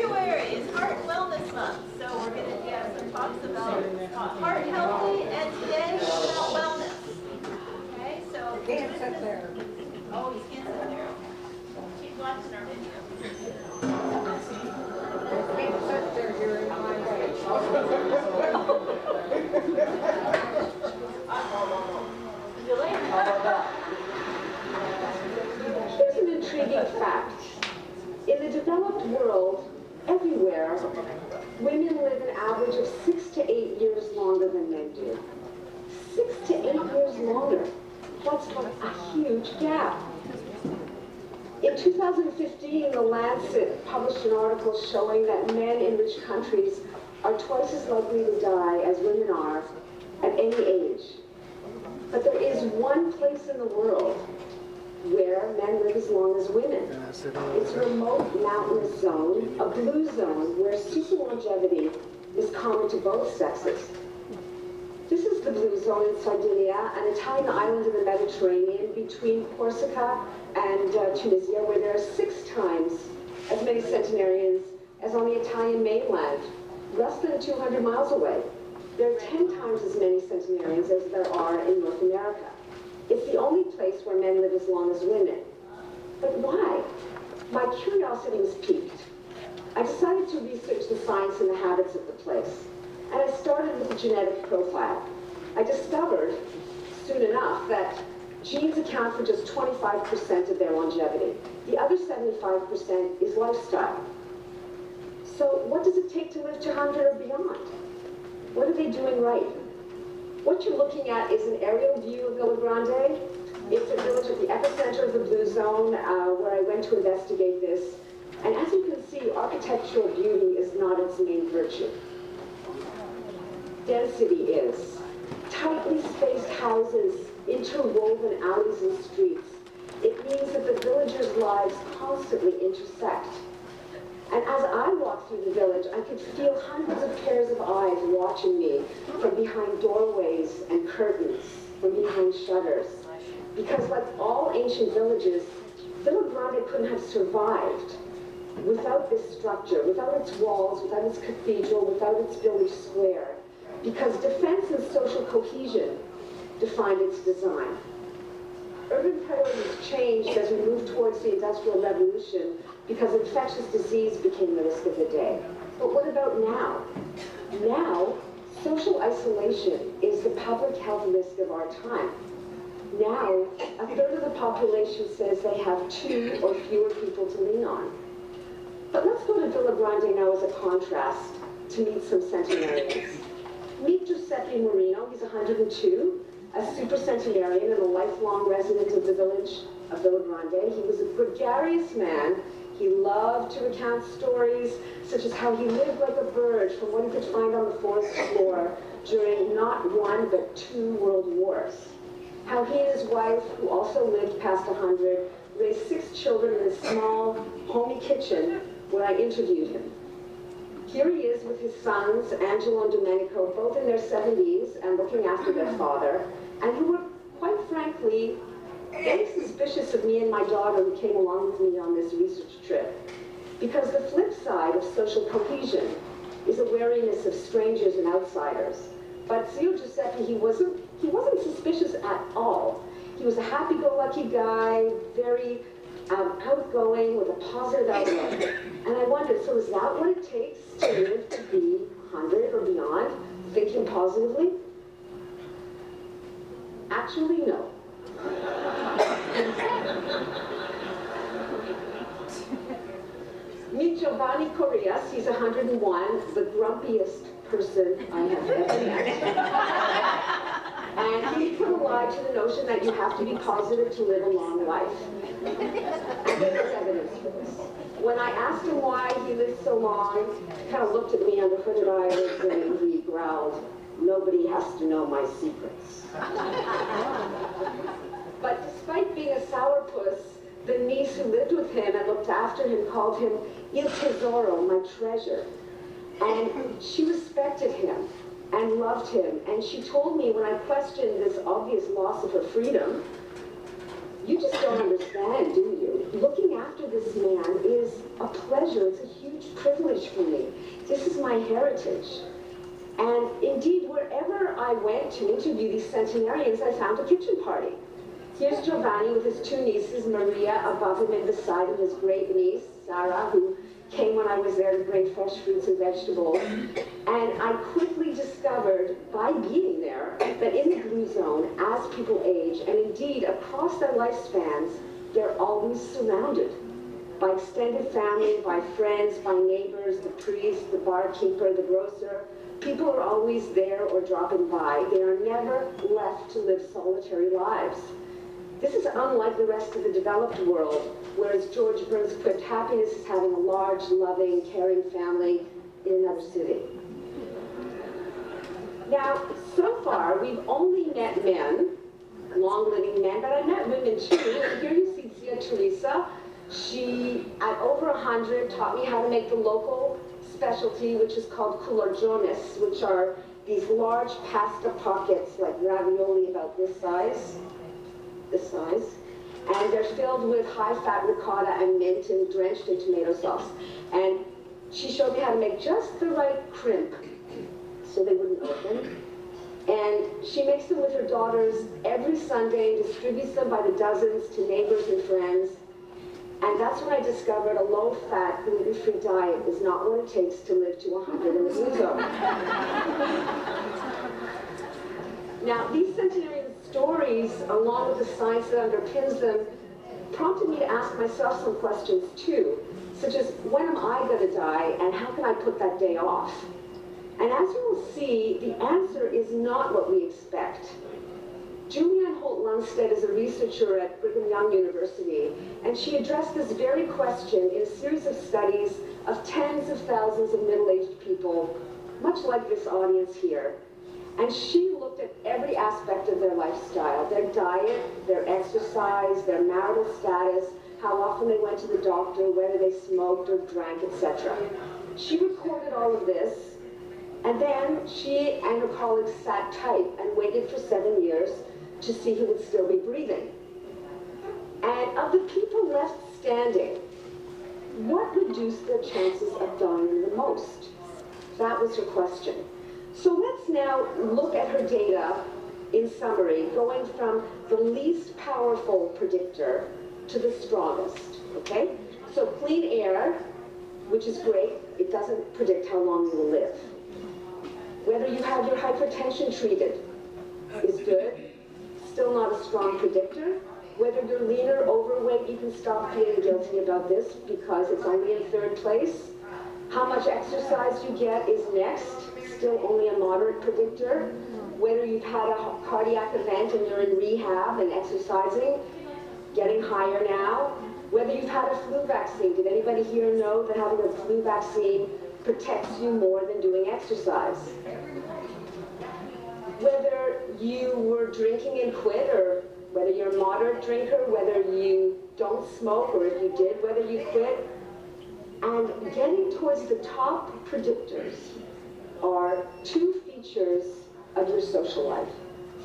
February is Heart Wellness Month, so we're going to have some talks about heart healthy, and today is about wellness. Okay, so Can't sit there. Oh, you can't sit there. Keep watching our video. Can't sit there, you're in my way. Here's an intriguing fact. In the developed world, everywhere, women live an average of 6 to 8 years longer than men do. 6 to 8 years longer. That's like a huge gap. In 2015, The Lancet published an article showing that men in rich countries are twice as likely to die as women are at any age. But there is one place in the world where men live as long as women. It's a remote mountainous zone, a blue zone, where super longevity is common to both sexes. This is the blue zone in Sardinia, an Italian island in the Mediterranean between Corsica and Tunisia, where there are 6 times as many centenarians as on the Italian mainland, less than 200 miles away. There are 10 times as many centenarians as there are in North America. It's the only place where men live as long as women. But why? My curiosity was piqued. I decided to research the science and the habits of the place. And I started with the genetic profile. I discovered, soon enough, that genes account for just 25% of their longevity. The other 75% is lifestyle. So what does it take to live to 100 or beyond? What are they doing right? What you're looking at is an aerial view of Villa Grande. It's a village at the epicenter of the blue zone where I went to investigate this. And as you can see, architectural beauty is not its main virtue. Density is. Tightly spaced houses, interwoven alleys and streets. It means that the villagers' lives constantly intersect. And as I walked through the village, I could feel hundreds of pairs of eyes watching me from behind doorways and curtains, from behind shutters. Because like all ancient villages, Villa Grande couldn't have survived without this structure, without its walls, without its cathedral, without its village square. Because defense and social cohesion defined its design. Urban priorities changed as we moved towards the Industrial Revolution because infectious disease became the risk of the day. But what about now? Now, social isolation is the public health risk of our time. Now, a third of the population says they have 2 or fewer people to lean on. But let's go to Villa Grande now as a contrast to meet some centenarians. Meet Giuseppe Marino, he's 102, a super centenarian and a lifelong resident of the village of Villa Grande. He was a gregarious man. He loved to recount stories, such as how he lived like a bird from what he could find on the forest floor during not 1 but 2 world wars. How he and his wife, who also lived past 100, raised 6 children in a small, homey kitchen where I interviewed him. Here he is with his sons, Angelo and Domenico, both in their 70s and looking after their father, and who were, quite frankly, very suspicious of me and my daughter who came along with me on this research trip. Because the flip side of social cohesion is a wariness of strangers and outsiders. But Zio Giuseppe, he wasn't suspicious at all. He was a happy-go-lucky guy, very outgoing, with a positive outlook. And I wondered, so is that what it takes to live to be 100 or beyond, thinking positively? Actually, no. Meet Giovanni Corrias, he's 101, the grumpiest person I have ever met. And he put a lie to the notion that you have to be positive to live a long life. And there's evidence for this. When I asked him why he lived so long, he kind of looked at me under hooded eyelids and he growled, "Nobody has to know my secrets." But despite being a sourpuss, the niece who lived with him and looked after him called him Il Tesoro, my treasure. And she respected him and loved him. And she told me when I questioned this obvious loss of her freedom, "You just don't understand, do you? Looking after this man is a pleasure. It's a huge privilege my heritage. And indeed, wherever I went to interview these centenarians, I found a kitchen party. Here's Giovanni with his two nieces, Maria above him and beside him, his great niece, Sarah, who came when I was there to bring fresh fruits and vegetables. And I quickly discovered, by being there, that in the blue zone, as people age, and indeed across their lifespans, they're always surrounded by extended family, by friends, by neighbors, the priest, the barkeeper, the grocer. People are always there or dropping by. They are never left to live solitary lives. This is unlike the rest of the developed world, whereas George Burns quipped, happiness is having a large, loving, caring family in another city. Now, so far, we've only met men, long-living men, but I met women too. And here you see Tia Teresa. She, at over 100, taught me how to make the local specialty, which is called culurgiones, which are these large pasta pockets, like ravioli about this size, and they're filled with high-fat ricotta and mint and drenched in tomato sauce. And she showed me how to make just the right crimp so they wouldn't open. And she makes them with her daughters every Sunday and distributes them by the dozens to neighbors and friends. And that's when I discovered a low-fat, gluten-free diet is not what it takes to live to 100 in the blue zone. Now, these centenarian stories, along with the science that underpins them, prompted me to ask myself some questions too, such as, when am I going to die, and how can I put that day off? And as you will see, the answer is not what we expect. Julianne Holt-Lunstead is a researcher at Brigham Young University, and she addressed this very question in a series of studies of tens of thousands of middle-aged people, much like this audience here. And she looked at every aspect of their lifestyle, their diet, their exercise, their marital status, how often they went to the doctor, whether they smoked or drank, etc. She recorded all of this, and then she and her colleagues sat tight and waited for 7 years to see who would still be breathing. And of the people left standing, what reduced their chances of dying the most? That was her question. So let's now look at her data in summary, going from the least powerful predictor to the strongest, okay? So clean air, which is great, it doesn't predict how long you will live. Whether you have your hypertension treated is good, still not a strong predictor. Whether you're leaner, overweight, you can stop feeling guilty about this because it's only in third place. How much exercise you get is next, still only a moderate predictor. Whether you've had a cardiac event and you're in rehab and exercising, getting higher now. Whether you've had a flu vaccine. Did anybody here know that having a flu vaccine protects you more than doing exercise? Whether you were drinking and quit, or whether you're a moderate drinker, whether you don't smoke, or if you did, whether you quit. And getting towards the top predictors are two features of your social life.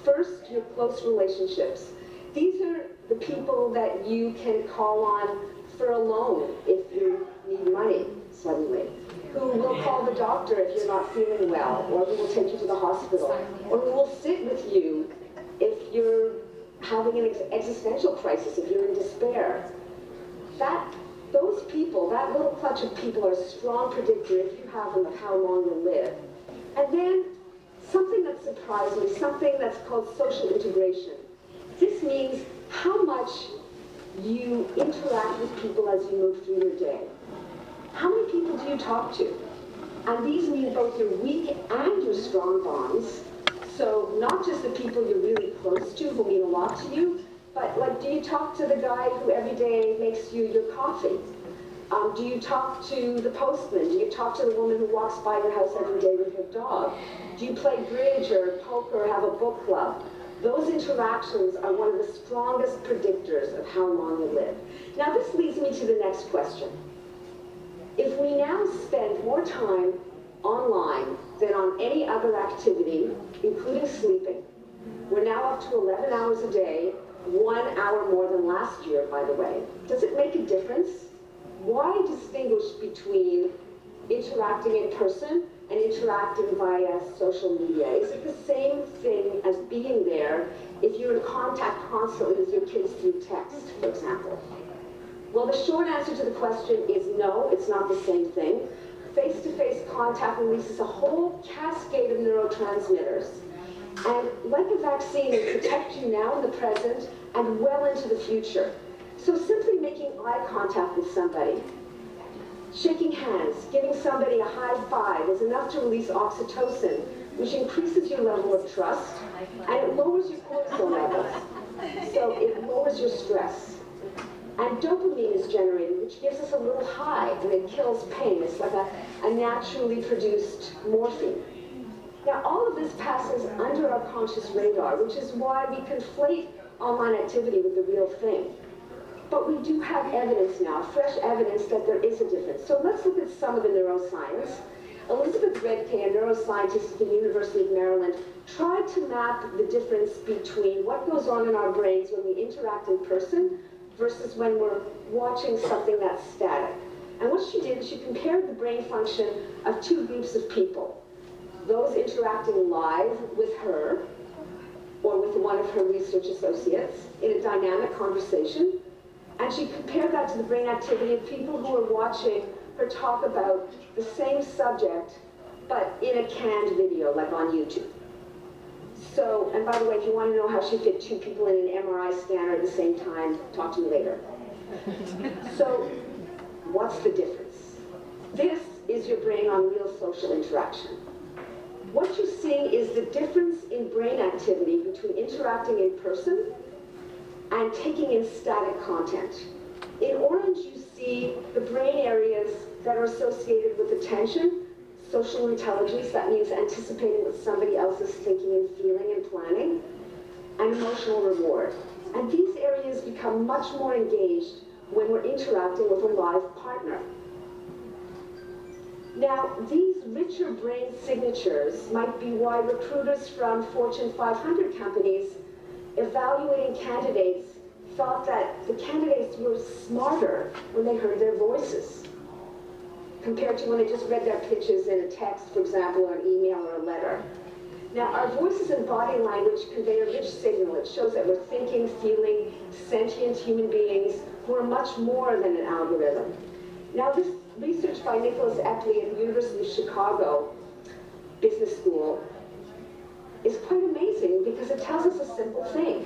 First, your close relationships. These are the people that you can call on for a loan if you need money suddenly, who will call the doctor if you're not feeling well, or who will take you to the hospital, or who will sit with you if you're having an existential crisis, if you're in despair. Those people, that little clutch of people, are a strong predictor, if you have them, of how long you'll live. And then something that surprised me, something that's called social integration. This means how much you interact with people as you move through your day. How many people do you talk to? And these mean both your weak and your strong bonds. So not just the people you're really close to who mean a lot to you, but like, do you talk to the guy who every day makes you your coffee? Do you talk to the postman? Do you talk to the woman who walks by your house every day with her dog? Do you play bridge or poker or have a book club? Those interactions are one of the strongest predictors of how long you live. Now this leads me to the next question. If we now spend more time online than on any other activity, including sleeping, we're now up to 11 hours a day, 1 hour more than last year, by the way. Does it make a difference? Why distinguish between interacting interacting in person and interacting via social media? Is it the same thing as being there if you're in contact constantly with your kids through text, for example? Well, the short answer to the question is no, it's not the same thing. Face-to-face contact releases a whole cascade of neurotransmitters. And like a vaccine, it protects you now in the present and well into the future. So simply making eye contact with somebody, shaking hands, giving somebody a high five is enough to release oxytocin, which increases your level of trust, and it lowers your cortisol levels. So it lowers your stress. And dopamine is generated, which gives us a little high, and it kills pain. It's like a naturally produced morphine. Now, all of this passes under our conscious radar, which is why we conflate online activity with the real thing. But we do have evidence now, fresh evidence that there is a difference. So let's look at some of the neuroscience. Elizabeth Redkay, a neuroscientist at the University of Maryland, tried to map the difference between what goes on in our brains when we interact in person versus when we're watching something that's static. And what she did is she compared the brain function of two groups of people. Those interacting live with her or with one of her research associates in a dynamic conversation. And she compared that to the brain activity of people who were watching her talk about the same subject, but in a canned video, like on YouTube. So, and by the way, if you want to know how she fit two people in an MRI scanner at the same time, talk to me later. So, what's the difference? This is your brain on real social interaction. What you're seeing is the difference in brain activity between interacting in person and taking in static content. In orange, you see the brain areas that are associated with attention, social intelligence, that means anticipating what somebody else is thinking and feeling and planning, and emotional reward. And these areas become much more engaged when we're interacting with a live partner. Now, these richer brain signatures might be why recruiters from Fortune 500 companies evaluating candidates thought that the candidates were smarter when they heard their voices, compared to when they just read their pitches in a text, for example, or an email or a letter. Now, our voices and body language convey a rich signal. It shows that we're thinking, feeling, sentient human beings who are much more than an algorithm. Now, this research by Nicholas Epley at the University of Chicago Business School is quite amazing because it tells us a simple thing.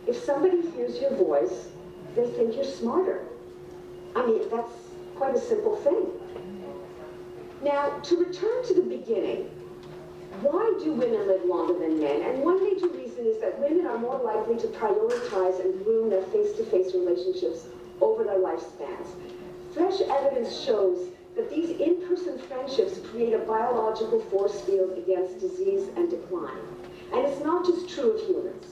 If somebody hears your voice, they think you're smarter. I mean, that's quite a simple thing. Now, to return to the beginning, why do women live longer than men? And one major reason is that women are more likely to prioritize and groom their face-to-face relationships over their lifespans. Fresh evidence shows that these in-person friendships create a biological force field against disease and decline. And it's not just true of humans,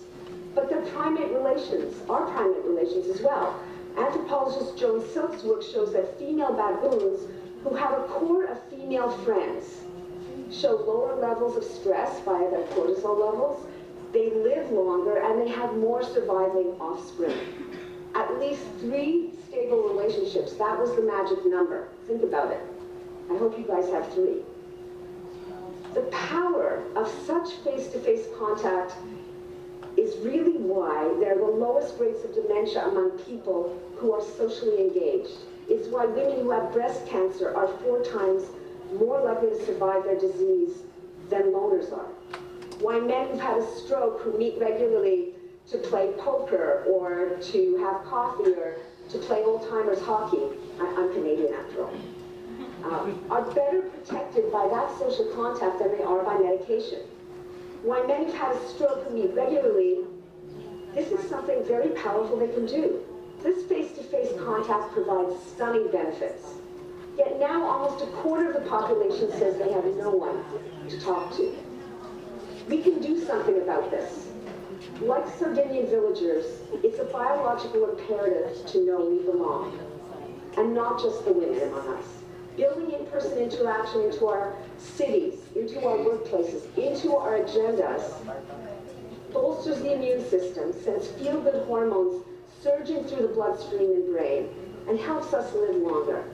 but their primate relations, our primate relations as well. Anthropologist Joan Silk's work shows that female baboons who have a core of female friends show lower levels of stress via their cortisol levels, they live longer, and they have more surviving offspring. At least 3 stable relationships, that was the magic number. Think about it. I hope you guys have 3. The power of such face-to-face contact is really why there are the lowest rates of dementia among people who are socially engaged. It's why women who have breast cancer are 4 times more likely to survive their disease than loners are. Why men who've had a stroke who meet regularly to play poker or to have coffee or to play old-timers hockey, I'm Canadian after all, are better protected by that social contact than they are by medication. Why men who've had a stroke who meet regularly, this is something very powerful they can do. This face-to-face contact provides stunning benefits. Yet now almost a quarter of the population says they have no one to talk to. We can do something about this. Like Sardinian villagers, it's a biological imperative to know we belong, and not just the women among us. Building in-person interaction into our cities, into our workplaces, into our agendas, bolsters the immune system, sends feel-good hormones surging through the bloodstream and brain, and helps us live longer.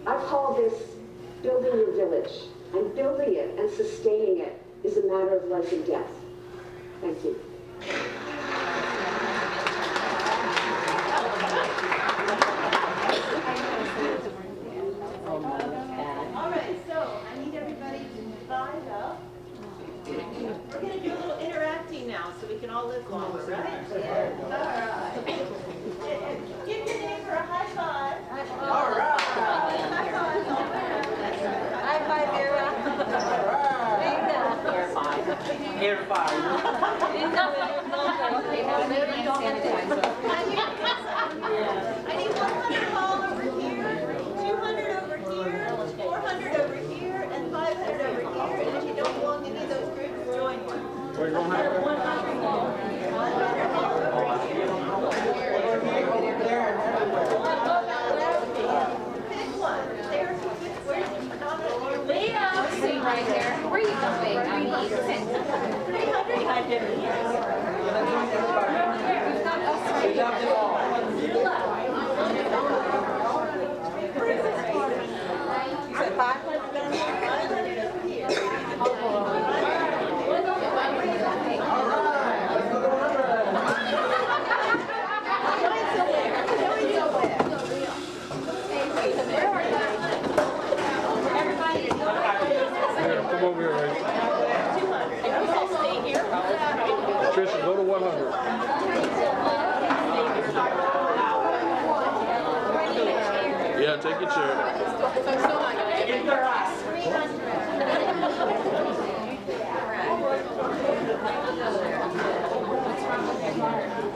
I call this Building your village, and building it and sustaining it is a matter of life and death. Thank you. All right, so I need everybody to divide up. We're going to do a little interacting now so we can all live longer, right? Yeah. All right. Give your neighbor a high five. All right. High five. High five, Vera. Air five. Air five. I need 100 all over here, 200 over here, 400 over here, and 500 over here. And if you don't belong to any of those groups, join one. We're going to have 100 all over here. Pick one. There's where's Donna? Leah, sitting right there. Where are you going? I need 300 behind him. Come over here, right? 200. Stay here. Trisha, go to 100. Yeah, take your chair.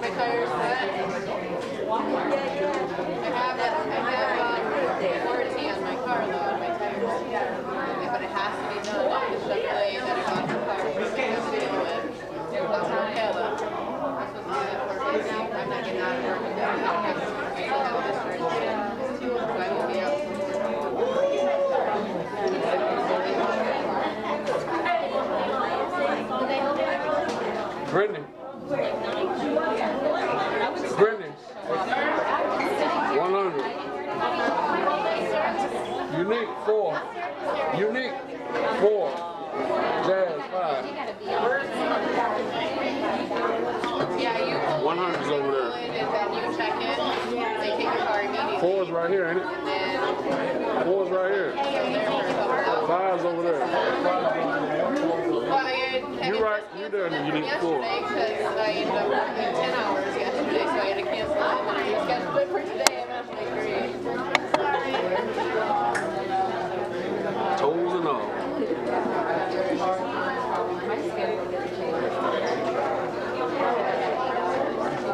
My tire's wet. I have warranty on my car though, on my tires. But it has to be done. It's definitely that I got the car. That's okay though. I'm supposed to do that for me. I'm not getting out of work until I have discharge. So I won't be able to. Brittany. Brittany. 100. Unique, 4. Unique, 4. Jazz, 5. Yeah, you 100's over there. and then you check in. They take your car immediately. 4's right here, ain't it? 4's right here. 5's over there. You're right. You're there. You need 4. Yesterday, because I ended up working 10 hours yesterday, so I had to cancel it. And I rescheduled it for today. I'm actually Toes and all.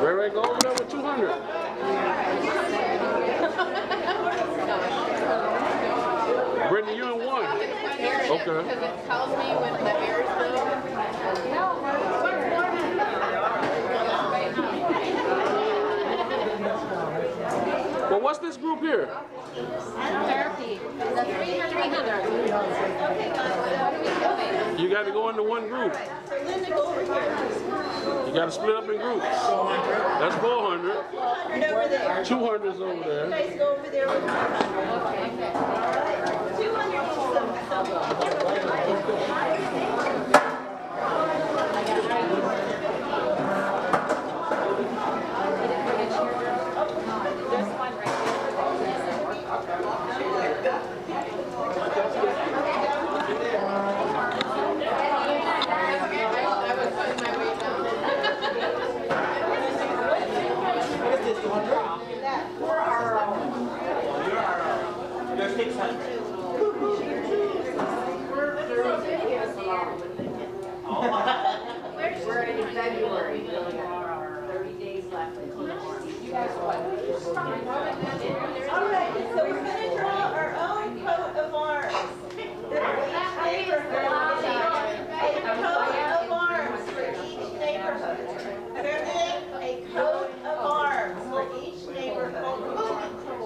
Ray Ray, go over there with 200. Brittany, you in 1. Okay. Because it tells me when the air is low. Well, what's this group here? Therapy. The 300. Okay, guys. What are we doing? You got to go into one group. So Linda, go over here. You got to split up in groups. That's 400. 100 over there. 200's over You there. guys go over there with 200. All right. 200 We're in February. There are 30 days left until the morning. All right, so we're going to draw our own coat of arms. A coat of arms for each neighborhood. A coat of arms for each neighborhood.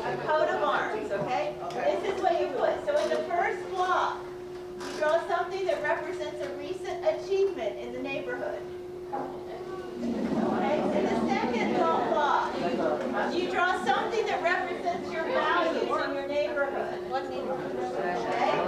A coat of arms, okay? This is what you put. So in the first block, you draw something that represents a recent achievement in the neighborhood. Okay, in the second block, you draw something that represents your values in your neighborhood. What neighborhood? Okay.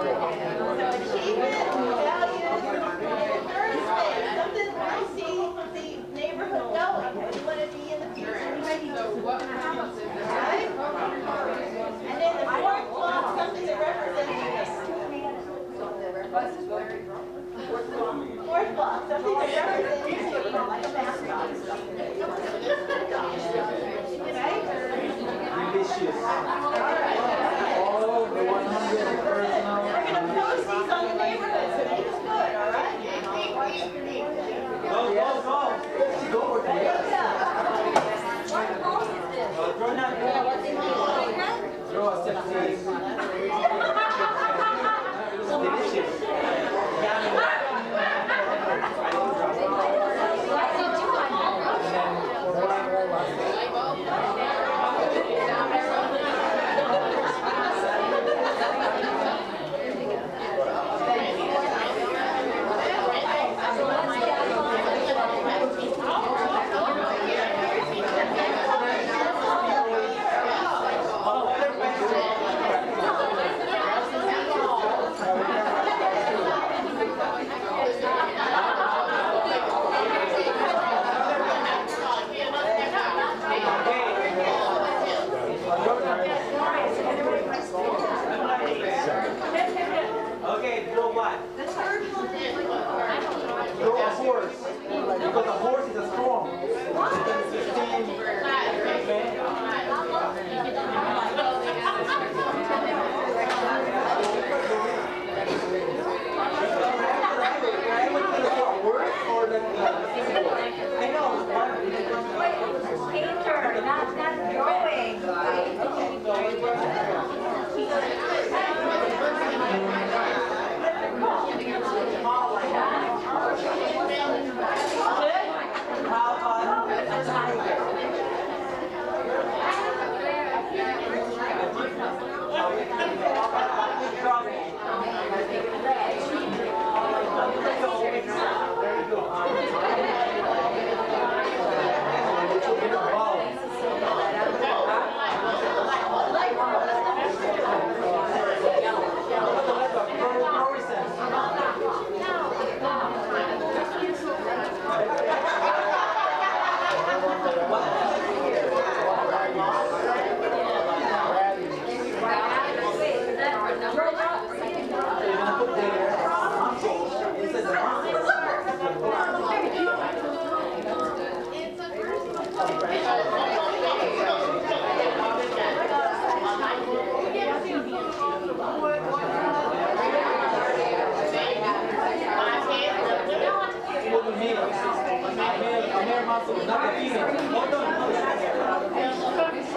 I'm here, muscle, not the female. Hold on.